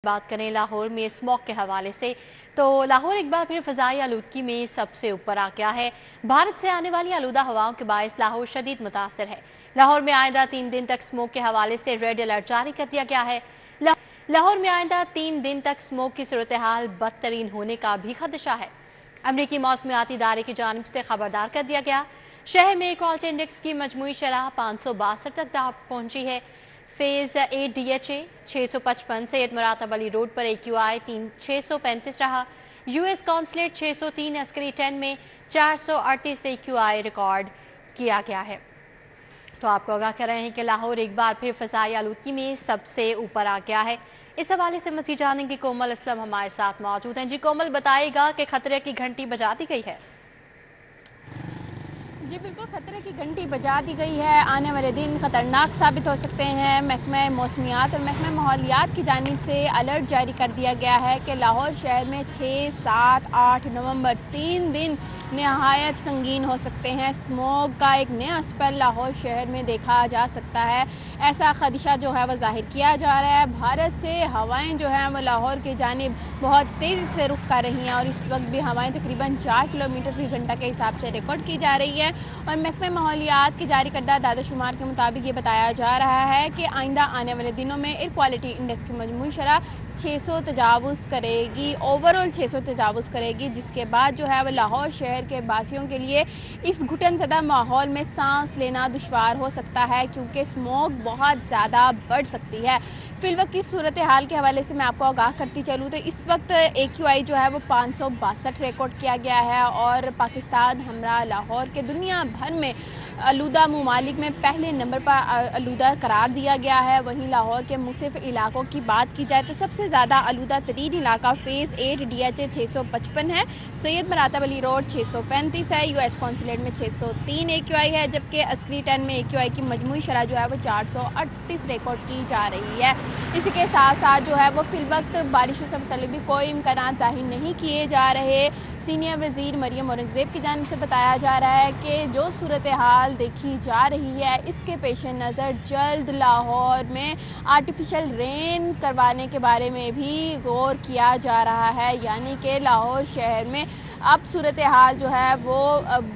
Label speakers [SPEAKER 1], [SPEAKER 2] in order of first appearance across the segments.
[SPEAKER 1] बात करें लाहौर में स्मॉग के हवाले से, तो लाहौर एक बार फिर फ़ज़ाई आलूदगी में सबसे ऊपर आ गया है। भारत से आने वाली आलूदा हवाओं के बायस लाहौर शदीद मुतासर है। लाहौर में आइंदा 3 दिन तक स्मोक के हवाले से रेड अलर्ट जारी कर दिया गया है। लाहौर में आइंदा 3 दिन तक स्मोक की सूरत हाल बदतरीन होने का भी खदशा है। अमरीकी मौसमियाती इदारे की जानिब से खबरदार कर दिया गया। शहर में क्वालिटी इंडेक्स की मजमूई शरह 562 तक पहुंची है। Phase A DHA 655 Syed Muratab Ali road पर AQI 635 रहा। US कॉन्सुलेट 603 अस्करी 10 में 438 AQI रिकॉर्ड किया गया है। तो आपको आगाह कर रहे हैं कि लाहौर एक बार फिर फ़ज़ाई आलूदगी में सबसे ऊपर आ गया है। इस हवाले से मज़ीद जानेंगे कोमल असलम हमारे साथ मौजूद हैं। जी कोमल, बताएगा कि खतरे की घंटी बजा दी गई है।
[SPEAKER 2] जी बिल्कुल, खतरे की घंटी बजा दी गई है। आने वाले दिन खतरनाक साबित हो सकते हैं। महकमा मौसमियात और महकमा माहौलियात की जानिब से अलर्ट जारी कर दिया गया है कि लाहौर शहर में 6, 7, 8 नवंबर 3 दिन नहायत संगीन हो सकते हैं। स्मोक का एक नया स्पेल लाहौर शहर में देखा जा सकता है, ऐसा खदशा जो है वह जाहिर किया जा रहा है। भारत से हवाएं जो हैं वो लाहौर की जानिब बहुत तेज़ी से रुख कर रही हैं और इस वक्त भी हवाएं तकरीबन 4 किलोमीटर फी घंटा के हिसाब से रिकॉर्ड की जा रही है। और महकमा माहौलियात के जारी करदा दादाशुमार के मुताबिक ये बताया जा रहा है कि आइंदा आने वाले दिनों में एयर क्वालिटी इंडेक्स की मजमूई शरह 600 तजावुज़ करेगी, ओवरऑल 600 तजावुज़ करेगी, जिसके बाद जो है वह लाहौर शहर के बासियों के लिए इस घुटन ज़दा माहौल में सांस लेना दुश्वार हो सकता है, क्योंकि स्मोक बहुत ज़्यादा बढ़ सकती है। फिलवक्त की सूरत हाल के हवाले से मैं आपको आगाह करती चलूँ तो इस वक्त AQI जो है वो 562 रिकॉर्ड किया गया है और पाकिस्तान हमरा लाहौर के दुनिया भर में आलूदा ममालिक में पहले नंबर पर आलूदा करार दिया गया है। वहीं लाहौर के मुख्तलिफ इलाकों की बात की जाए तो सबसे ज़्यादा आलूदा तरीन इलाका फेज़ 8 DHA 655 है, सैयद मुरातब अली रोड 635 है, US कॉन्सुलेट में 603 AQI है, जबकि अस्करी 10 में AQI की मजमूई शरह जो है वो 438 रिकॉर्ड की जा रही है। इसी के साथ साथ जो है वो फिलवक्त बारिशों से मुतल्लिक़ भी कोई इम्कान ज़ाहिर नहीं किए जा रहे। सीनियर वज़ीर मरियम औरंगज़ेब की जानिब से बताया जा रहा है कि जो सूरत हाल देखी जा रही है इसके पेश नज़र जल्द लाहौर में आर्टिफिशियल रेन करवाने के बारे में भी गौर किया जा रहा है, यानी कि लाहौर शहर में अब सूरत हाल जो है वो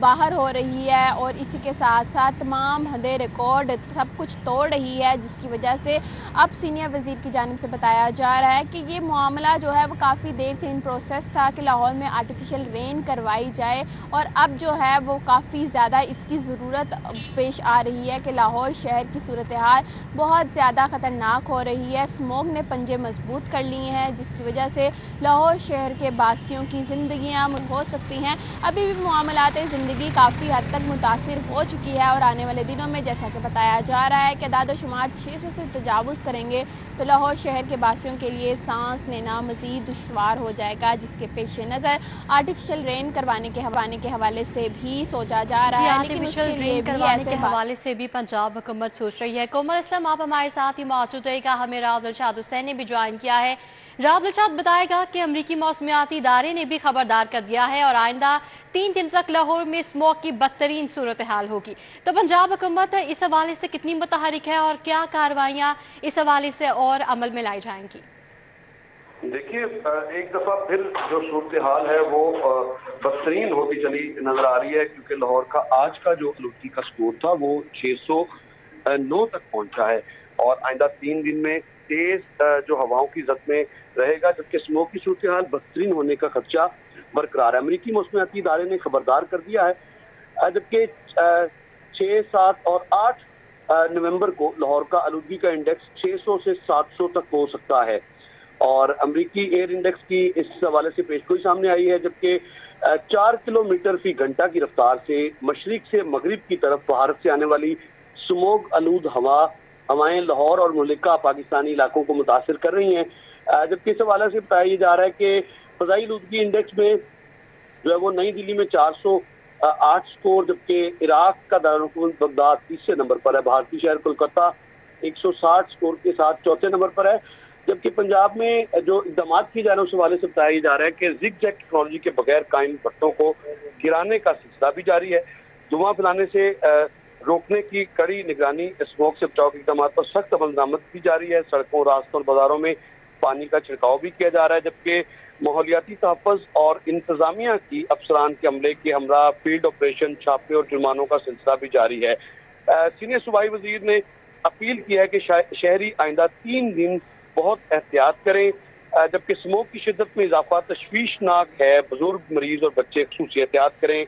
[SPEAKER 2] बाहर हो रही है और इसी के साथ साथ तमाम हदें रिकॉर्ड सब कुछ तोड़ रही है, जिसकी वजह से अब सीनियर वज़ीर की जानिब से बताया जा रहा है कि ये मामला जो है वो काफ़ी देर से इन प्रोसेस था कि लाहौर में आर्टिफिशियल रेन करवाई जाए और अब जो है वो काफ़ी ज़्यादा इसकी ज़रूरत पेश आ रही है कि लाहौर शहर की सूरत हाल बहुत ज़्यादा ख़तरनाक हो रही है। स्मोक ने पंजे मजबूत कर लिए हैं, जिसकी वजह से लाहौर शहर के बासियों की ज़िंदगियाँ हो सकती हैं। अभी भी मामलात ज़िंदगी काफ़ी हद तक मुतासिर हो चुकी है और आने वाले दिनों में जैसा कि बताया जा रहा है कि दादाशुमार 600 से तजावुज़ करेंगे तो लाहौर शहर के बासियों के लिए सांस लेना मज़ीद दुश्वार हो जाएगा, जिसके पेश नज़र आर्टिफिशियल रेन करवाने के हवाले से भी सोचा जा रहा है।
[SPEAKER 1] आर्टिफिशियल रेन करवाने के हवाले से भी पंजाब हुकूमत सोच रही है। कोमल असलम, आप हमारे साथ ही मौजूद रहेगा। हमें राव दिलशाद हुसैन ने भी ज्वाइन किया है। राव दिलशाद बताएगा कि अमरीकी मौसमियाती इदारे ने भी खबरदार कर दिया है और आइंदा 3 दिन तक लाहौर में स्मोक की बदतरीन सूरत हाल होगी। तो पंजाब हुकूमत इस हवाले से कितनी मुतहरिक है और क्या कार्रवाइयाँ इस हवाले से और अमल में लाई जाएंगी?
[SPEAKER 3] देखिए, एक दफा फिर जो सूरत हाल है वो बदतरीन होती चली नजर आ रही है, क्योंकि लाहौर का आज का जो आलूदगी का स्कोर था वो 609 तक पहुंचा है और आइंदा 3 दिन में तेज जो हवाओं की जद में रहेगा, जबकि स्मोक की सूरत हाल बदतरीन होने का खदशा बरकरार है। अमरीकी मौसमियाती इदारे ने खबरदार कर दिया है, जबकि 6, 7 और 8 नवंबर को लाहौर का आलूदगी का इंडेक्स 600 से 700 तक हो सकता है और अमरीकी एयर इंडेक्स की इस हवाले से पेशगोई सामने आई है, जबकि 4 किलोमीटर फी घंटा की रफ्तार से मशरिक से मगरिब की तरफ भारत से आने वाली स्मोक आलूद हवाएं लाहौर और मुल्का पाकिस्तानी इलाकों को मुतासर कर रही हैं। जबकि इस हवाले से बताया जा रहा है कि फ़ज़ाई आलूदगी इंडेक्स में जो है वो नई दिल्ली में 408 स्कोर, जबकि इराक का दारुल-हुकूमत बगदाद तीसरे नंबर पर है, भारतीय शहर कोलकाता 160 स्कोर के साथ चौथे नंबर पर है। जबकि पंजाब में जो इकदाम किए जा रहे हैं उस हवाले से बताया जा रहा है कि ज़िग-ज़ैग टेक्नोलॉजी के बगैर कायम भट्टों को गिराने का सिलसिला भी जारी है। धुआं फैलाने से रोकने की कड़ी निगरानी, स्मोक से बचाव के इकदाम पर सख्त अमल दरामद की जा रही है। सड़कों, रास्तों और बाजारों में पानी का छिड़काव भी किया जा रहा है, जबकि माहौलियाती तहफ़्फ़ुज़ और इंतजामिया की अफसरान के अमले के हमरा फील्ड ऑपरेशन, छापे और जुर्मानों का सिलसिला भी जारी है। सीनियर सूबाई वजीर ने अपील किया है कि शहरी आइंदा 3 दिन बहुत एहतियात करें, जबकि स्मोक की शिद्दत में इजाफा तशवीशनाक है। बुजुर्ग, मरीज और बच्चे खुसूसी एहतियात करें।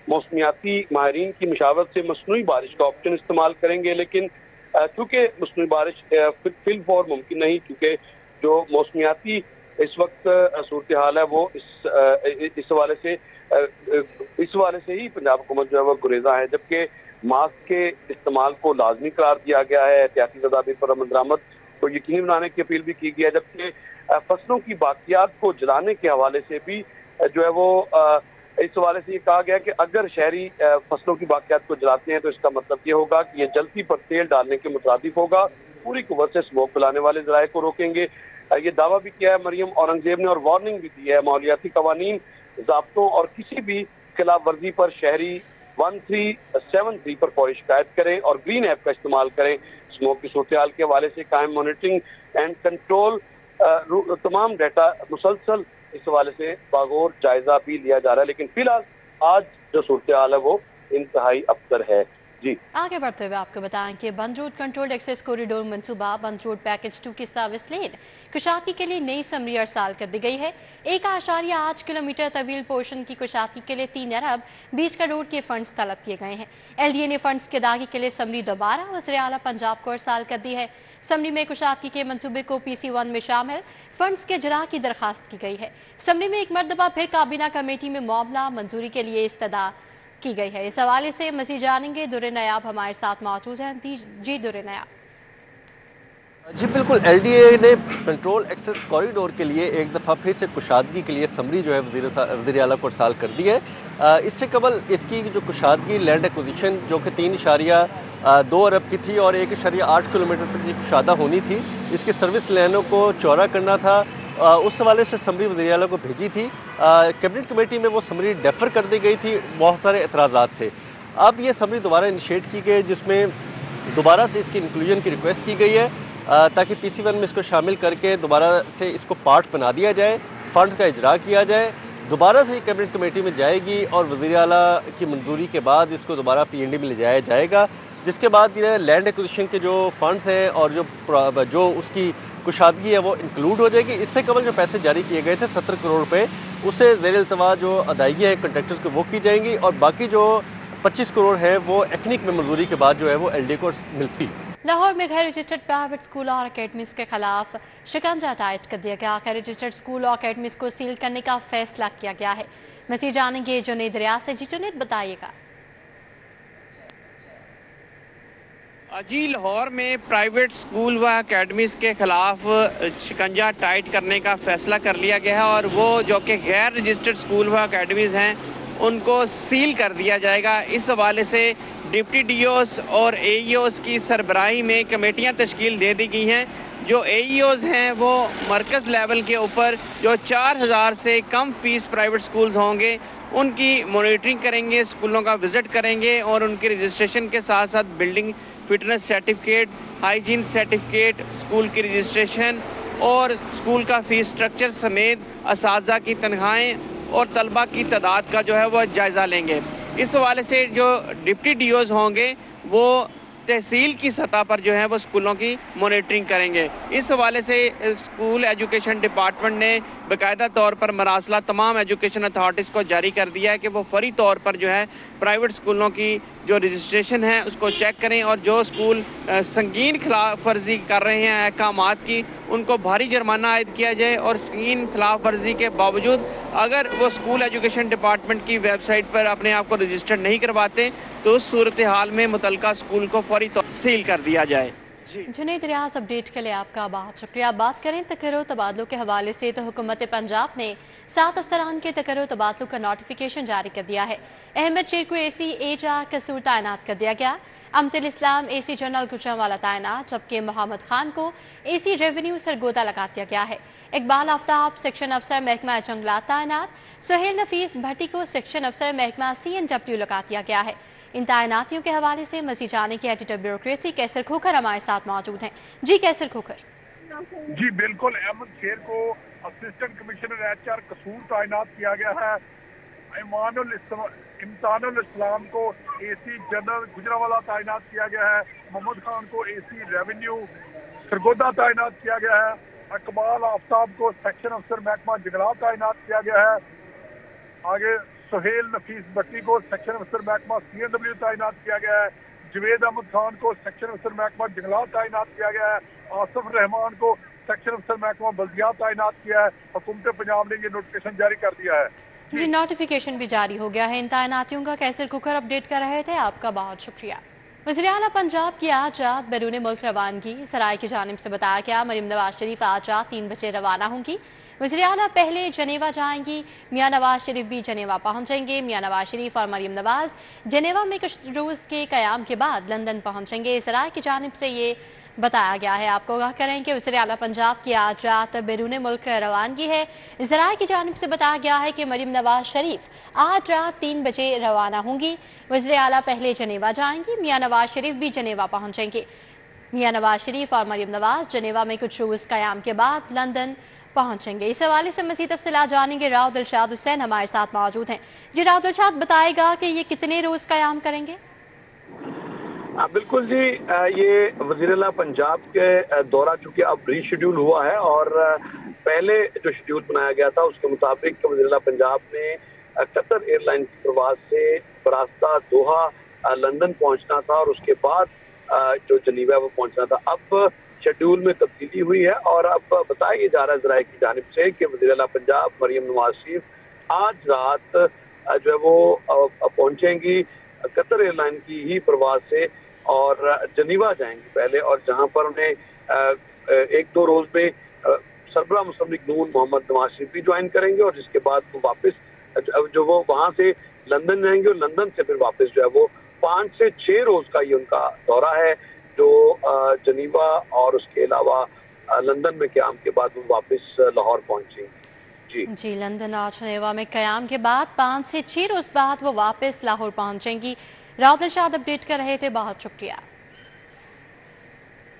[SPEAKER 3] मौसमियाती माहिरीन की मशावरत से मसनूई बारिश का ऑप्शन इस्तेमाल करेंगे, लेकिन चूँकि मसनूई बारिश फिल फौर मुमकिन नहीं, क्योंकि जो मौसमियाती इस वक्त सूरत हाल है वो इस हवाले से ही पंजाब हुकूमत जो है वो गुरेजा है। जबकि मास्क के इस्तेमाल को लाजमी करार दिया गया है। एहतियाती तदाबीर पर अमल दरामद को यकीनी बनाने की अपील भी की गई है, जबकि फसलों की बाकियात को जलाने के हवाले से भी जो है वो इस हवाले से ये कहा गया कि अगर शहरी फसलों की बाकियात को जलाते हैं तो इसका मतलब ये होगा कि ये जलती पर तेल डालने के मुताबिक होगा, पूरी कुव्वत से स्मोक फैलाने वाले जराये को रोकेंगे। ये दावा भी किया है मरियम औरंगजेब ने और वार्निंग भी दी है। माहौलियाती कवानीन, ज़ाब्तों और किसी भी खिलाफ वर्जी पर शहरी 1373 पर फौरी शिकायत करें और ग्रीन ऐप का इस्तेमाल करें। स्मोक की सूरत हाल के हवाले से कायम मॉनिटरिंग एंड कंट्रोल तमाम डाटा मुसलसल इस हवाले से बागौर जायजा भी लिया जा रहा है, लेकिन फिलहाल आज जो सूरत हाल है वो इंतहाई अबतर है। जी
[SPEAKER 1] आगे बढ़ते हुए आपको बताएं कि बंद रोड कंट्रोल्ड एक्सेस कॉरिडोर मंसूबा बंद रोड पैकेज 2 की सर्विस लेन कुशाकी के लिए नई समरी अरसाल कर दी गई है। 1.8 किलोमीटर तवील पोर्शन की कुशाकी के लिए 3 अरब 20 करोड़ के फंड्स तलब किए गए हैं। LDA ने फंड्स की अदायगी के लिए समरी दोबारा वज़ीर आला पंजाब को अरसाल कर दी है। समरी में कुशाकी के मंसूबे को PC1 में शामिल फंड्स के जरा की दरखास्त की गई है। समरी में एक मरतबा फिर काबीना कमेटी में मामला मंजूरी के लिए इस्तदा की गई है। इस हवाले से मज़ीद जानेंगे, दुर्रे नयाब हमारे साथ मौजूद हैं। जी दुर्रे नयाब।
[SPEAKER 4] जी बिल्कुल, LDA ने कंट्रोल एक्सेस कॉरिडोर के लिए एक दफ़ा फिर से कुशादगी के लिए समरी जो है वज़ीर आला को अरसाल कर दी है। इससे कबल इसकी जो कुशादगी लैंड एक्विजिशन जो कि 3.2 अरब की थी और 1.8 किलोमीटर तक की कुशादा होनी थी, इसकी सर्विस लाइनों को चौड़ा करना था। उस हवाले से समरी वज़ीर आला को भेजी थी। कैबिनेट कमेटी में वो समरी डेफर कर दी गई थी, बहुत सारे एतराज़ात थे। अब ये समरी दोबारा इनिशिएट की गई, जिसमें दोबारा से इसकी इंक्लूजन की रिक्वेस्ट की गई है ताकि PC1 में इसको शामिल करके दोबारा से इसको पार्ट बना दिया जाए, फ़ंड्स का इजरा किया जाए। दोबारा से कैबिनेट कमेटी में जाएगी और वज़ीर आला की मंजूरी के बाद इसको दोबारा PND में ले जाया जाएगा, जिसके बाद ये लैंड एक्विजिशन के जो फंड्स हैं और जो उसकी कुशादगी है वो इंक्लूड हो जाएगी। इससे कबल जो पैसे जारी किए गए थे 70 करोड़ रुपये, उससे ज़ेर इल्तवा जो अदायगी है कंट्रैक्टर्स को वो की जाएंगी और बाकी जो 25 करोड़ है वो एक्निक में मंजूरी के बाद जो है वो LDA को मिल सकी।
[SPEAKER 1] लाहौर में गैर रजिस्टर्ड प्राइवेट स्कूल और अकेडमीज के खिलाफ शिकंजा टाइट कर दिया गया। गैर रजिस्टर्ड स्कूल और अकेडमीज को सील करने का फैसला किया गया है। मज़ीद जानेंगे जुनैद रियाज से। जी जुनैद, बताइएगा।
[SPEAKER 5] जी, लाहौर में प्राइवेट स्कूल व अकेडमीज़ के ख़िलाफ़ शिकंजा टाइट करने का फ़ैसला कर लिया गया है और वो जो कि गैर रजिस्टर्ड स्कूल व अकेडमीज़ हैं उनको सील कर दिया जाएगा। इस हवाले से डिप्टी DOs और AEOs की सरबराही में कमेटियां तश्कील दे दी गई हैं। जो AEOs हैं वो मरकज़ लेवल के ऊपर जो 4000 से कम फ़ीस प्राइवेट स्कूल्स होंगे उनकी मॉनिटरिंग करेंगे, स्कूलों का विज़िट करेंगे और उनके रजिस्ट्रेशन के साथ साथ building fitness certificate, hygiene certificate, school की रजिस्ट्रेशन और स्कूल का फ़ीस स्ट्रक्चर समेत असातिज़ा की तनख्वाहें और तलबा की तादाद का जो है वह जायज़ा लेंगे। इस हवाले से जो डिप्टी DOs होंगे वो तहसील की सतह पर जो है वो स्कूलों की मॉनिटरिंग करेंगे। इस हवाले से स्कूल एजुकेशन डिपार्टमेंट ने बाकायदा तौर पर मरासला तमाम एजुकेशन अथॉरिटीज़ को जारी कर दिया है कि वो फौरी तौर पर जो है प्राइवेट स्कूलों की जो रजिस्ट्रेशन है उसको चेक करें और जो स्कूल संगीन खिलाफ वर्जी कर रहे हैं अहकामात की उनको भारी जुर्माना आयद किया जाए और संगीन खिलाफ वर्जी के बावजूद अगर वो स्कूल एजुकेशन डिपार्टमेंट की वेबसाइट पर अपने आप को रजिस्टर नहीं करवाते तो उस सूरत हाल में मुतलका स्कूल को फौरी तौर सील कर दिया जाए।
[SPEAKER 1] जुनैद रियाज, अपडेट के लिए आपका बहुत शुक्रिया। बात करें तकर्रो तबादलों के हवाले से तो हुकूमत पंजाब ने 7 अफसरान के तकर्रो तबादलों का नोटिफिकेशन जारी कर दिया है। अहमद शेर को AC HR कसूर तैनात कर दिया गया। अमतिल इस्लाम AC जनरल गुजरांवाला तैनात, जबकि मोहम्मद खान को AC रेवेन्यू सरगोदा लगा दिया गया है। इकबाल आफ्ताब सेक्शन अफसर महकमा जंगलात तैनात। सुहेल नफीस भट्टी को सेक्शन अफसर महकमा CNW लगा दिया गया है। इन तैनातियों के हवाले से मज़ीद जाने के एडिटर ब्यूरोक्रेसी कैसर खोखर हमारे साथ मौजूद हैं। जी कैसर खोखर।
[SPEAKER 6] जी बिल्कुल, अहमद शेर को असिस्टेंट कमिश्नर HR कसूर तैनात किया गया है। इम्तानुल इस्लाम को AC जनरल गुजरावाला तैनात किया गया है। मोहम्मद खान को AC रेवेन्यू सरगोदा तैनात किया गया है। इकबाल आफ्ताब को सेक्शन अफसर महकमा जंगलात तैनात किया गया है। आगे सुहेल नफीस भट्टी को सेक्शन अफसर महकमा CNW तैनात किया गया है। जवेद अहमद खान को सेक्शन अफसर महकमा जंगलात तैनात किया गया है। आसिफ रहमान को सेक्शन अफसर महकमा बल्दियात तैनात किया है। हुकूमत पंजाब ने ये नोटिफिकेशन जारी कर दिया है।
[SPEAKER 1] जी, नोटिफिकेशन भी जारी हो गया है। इन तैनातियों का कैसर कुकर अपडेट कर रहे थे, आपका बहुत शुक्रिया। वज़ीर आला पंजाब की आज रात बैरून मुल्क रवानगी सराय की जानिब से बताया गया। मरीम नवाज शरीफ आज रात 3 बजे रवाना होंगी। वज़ीर आला पहले जनेवा जाएंगी, मियाँ नवाज शरीफ भी जनेवा पहुंचेंगे। मियाँ नवाज शरीफ और मरीम नवाज जनेवा में कुछ रोज़ के क़याम के बाद लंदन पहुंचेंगे। सराय की जानिब से ये बताया गया है। आपको आगाह करें कि वज़ीर आला पंजाब की आज रात बैरून मुल्क रवानगी है। ज़राए की जानिब से बताया गया है कि मरीम नवाज शरीफ आज रात 3 बजे रवाना होंगी। वज़ीर आला पहले जनेवा जाएंगी, मियाँ नवाज शरीफ भी जनेवा पहुंचेंगे। मियाँ नवाज शरीफ और मरीम नवाज जनेवा में कुछ रोज़ क़याम के बाद लंदन पहुंचेंगे। इस हवाले से मज़ीद तफ़सीलात जानेंगे। राव दिलशाद हुसैन हमारे साथ मौजूद हैं। जी राव दिलशाद, बताएगा कि ये कितने रोज़ क़याम करेंगे?
[SPEAKER 3] बिल्कुल जी, ये वज़ीर-ए-आला पंजाब के दौरा चूंकि अब रीशेड्यूल हुआ है और पहले जो शेड्यूल बनाया गया था उसके मुताबिक वज़ीर-ए-आला पंजाब ने कतर एयरलाइन की प्रवास से बरास्ता दोहा लंदन पहुंचना था और उसके बाद जो जनीवा है वो पहुंचना था। अब शेड्यूल में तब्दीली हुई है और अब बताया ये जा रहा है ज़राए की जानिब से कि वज़ीर-ए-आला पंजाब मरीम नवाज शरीफ आज रात जो है वो पहुंचेंगी कतर एयरलाइन की ही प्रवास से और जनीवा जाएंगी पहले, और जहां पर उन्हें 1-2 रोज में सरबराह मुस्तमलिक नून मोहम्मद नवाज शरीफ भी ज्वाइन करेंगे और जिसके बाद वो वापस जो वो वहां से लंदन जाएंगे और लंदन से फिर वापस जो है वो 5 से 6 रोज का ये उनका दौरा है जो जनीवा और उसके अलावा लंदन में क़याम के बाद वो वापस लाहौर पहुंचेंगी।
[SPEAKER 1] जी, लंदन और जनेवा में क़याम के बाद 5 से 6 रोज बाद वो वापस लाहौर पहुंचेंगी। राव दिलशाद अपडेट कर रहे थे, बहुत शुक्रिया।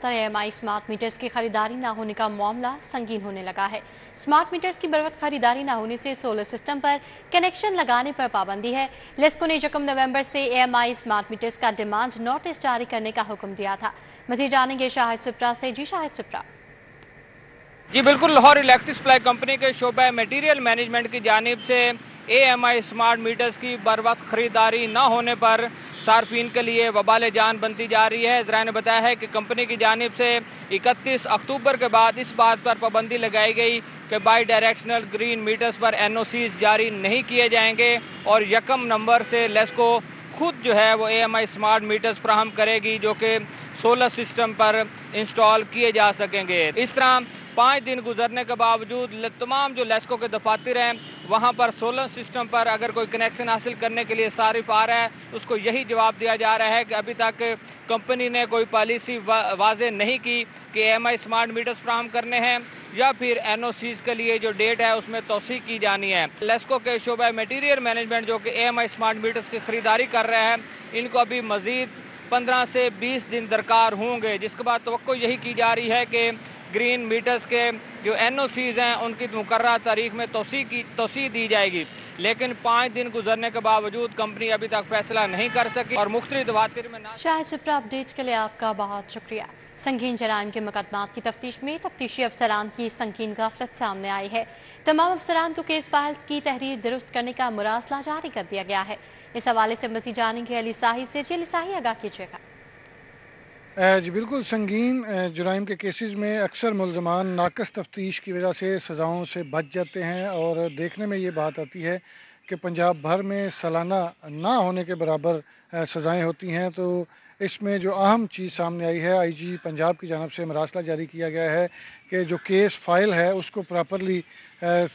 [SPEAKER 1] EMI स्मार्ट मीटर्स की खरीदारी ना होने का मामला संगीन होने लगा है। स्मार्ट मीटर्स की बरवक्त खरीदारी ना होने से सोलर सिस्टम पर कनेक्शन लगाने पर पाबंदी है। लेस्को ने 1 नवंबर से EMI स्मार्ट मीटर्स का डिमांड नोटिस जारी करने का हुक्म दिया था। मज़ीद जानेंगे शाहिद सिप्रा से। जी शाहिद सिप्रा।
[SPEAKER 5] जी बिल्कुल, लाहौर इलेक्ट्रिक सप्लाई कंपनी के शोबा मटीरियल मैनेजमेंट की जानिब से EMI स्मार्ट मीटर्स की बरवक्त खरीदारी न होने पर सार्फिन के लिए वबाल जान बनती जा रही है। ज़राए ने बताया है कि कंपनी की जानिब से 31 अक्टूबर के बाद इस बात पर पाबंदी लगाई गई कि बाई डायरेक्शनल ग्रीन मीटर्स पर NOCs जारी नहीं किए जाएंगे और 1 नवंबर से लेस्को खुद जो है वो EMI स्मार्ट मीटर्स फ्राहम करेगी जो कि सोलर सिस्टम पर इंस्टॉल किए जा सकेंगे। इस तरह 5 दिन गुजरने के बावजूद तमाम जो लेस्को के दफातर हैं वहाँ पर सोलर सिस्टम पर अगर कोई कनेक्शन हासिल करने के लिए सारिफ आ रहा है उसको यही जवाब दिया जा रहा है कि अभी तक कंपनी ने कोई पॉलिसी वाज़े नहीं की कि EMI स्मार्ट मीटर्स फ्राहम करने हैं या फिर NOCs के लिए जो डेट है उसमें तौसीक की जानी है। लेस्को के शोबा मटीरियल मैनेजमेंट जो कि EMI स्मार्ट मीटर्स की खरीदारी कर रहे हैं इनको अभी मज़ीद 15 से 20 दिन दरकार होंगे, जिसके बाद तवक्को यही की जा रही है कि ग्रीन मीटर्स के जो NOCs हैं उनकी मुकर्रर तारीख में तोसी दी जाएगी। लेकिन 5 दिन गुजरने के बावजूद कंपनी अभी तक फैसला नहीं कर सकी और मुख्तलिफ दवातिर में
[SPEAKER 1] शाहिद सिप्रा अपडेट के लिए आपका बहुत शुक्रिया। संगीन जराइम के मुकदमात की तफ्तीश में तफ्तीशी अफसरान की संगीन गफलत सामने आई है। तमाम अफसरान को केस फाइल्स की तहरीर दुरुस्त करने का मुरासला जारी कर दिया गया है। इस हवाले से मज़ीद जानेंगे अली साही से। जी अली साही, आगाह कीजिएगा।
[SPEAKER 7] जी बिल्कुल, संगीन जुराइम के केसेस में अक्सर मुल्ज़मान नाकस तफ्तीश की वजह से सज़ाओं से बच जाते हैं और देखने में ये बात आती है कि पंजाब भर में सालाना ना होने के बराबर सज़ाएँ होती हैं। तो इसमें जो अहम चीज़ सामने आई है, IG पंजाब की जानब से मरासला जारी किया गया है कि जो केस फ़ाइल है उसको प्रॉपरली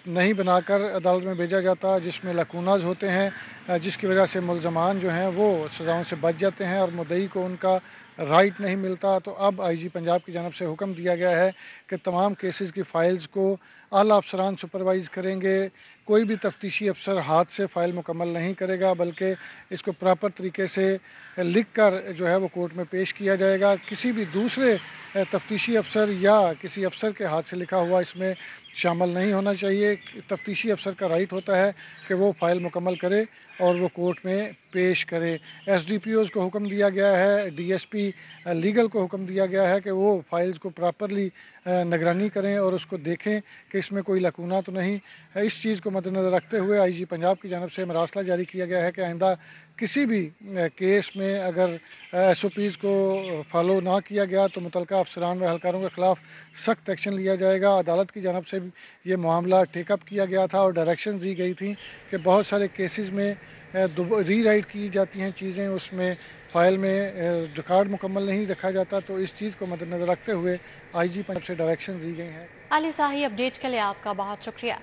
[SPEAKER 7] नहीं बनाकर अदालत में भेजा जाता, जिसमें लकूनाज होते हैं, जिसकी वजह से मुल्ज़मान जो हैं वो सज़ाओं से बच जाते हैं और मुद्दई को उनका राइट नहीं मिलता, तो अब आईजी पंजाब की जानब से हुक्म दिया गया है कि तमाम केसेस की फ़ाइल्स को आला अफसरान सुपरवाइज़ करेंगे। कोई भी तफ्तीशी अफसर हाथ से फ़ाइल मुकम्मल नहीं करेगा, बल्कि इसको प्रॉपर तरीके से लिख कर जो है वो कोर्ट में पेश किया जाएगा। किसी भी दूसरे तफ्तीशी अफसर या किसी अफसर के हाथ से लिखा हुआ इसमें शामिल नहीं होना चाहिए। तफ्तीशी अफसर का राइट होता है कि वो फ़ाइल मुकम्मल करे और वो कोर्ट में पेश करे। एसडीपीओज़ को हुक्म दिया गया है, डीएसपी लीगल को हुक्म दिया गया है कि वो फाइल्स को प्रॉपरली निगरानी करें और उसको देखें कि इसमें कोई लकूना तो नहीं। इस चीज़ को मद्देनज़र रखते हुए आईजी पंजाब की जानब से मरासला जारी किया गया है कि आइंदा किसी भी केस में अगर एसओपीज़ को फॉलो ना किया गया तो मुतलका अफसरान व एहलकारों के ख़िलाफ़ सख्त एक्शन लिया जाएगा। अदालत की जानब से ये मामला टेकअप किया गया था और डायरेक्शन दी गई थी कि बहुत सारे केसेस में रीराइट की जाती हैं चीज़ें, उसमें फ़ाइल में रिकॉर्ड मुकम्मल नहीं रखा जाता। तो इस चीज़ को मद्देनज़र रखते हुए आईजी पंजाब से डायरेक्शन दी गई हैं।
[SPEAKER 1] अली साही, अपडेट के लिए आपका बहुत शुक्रिया।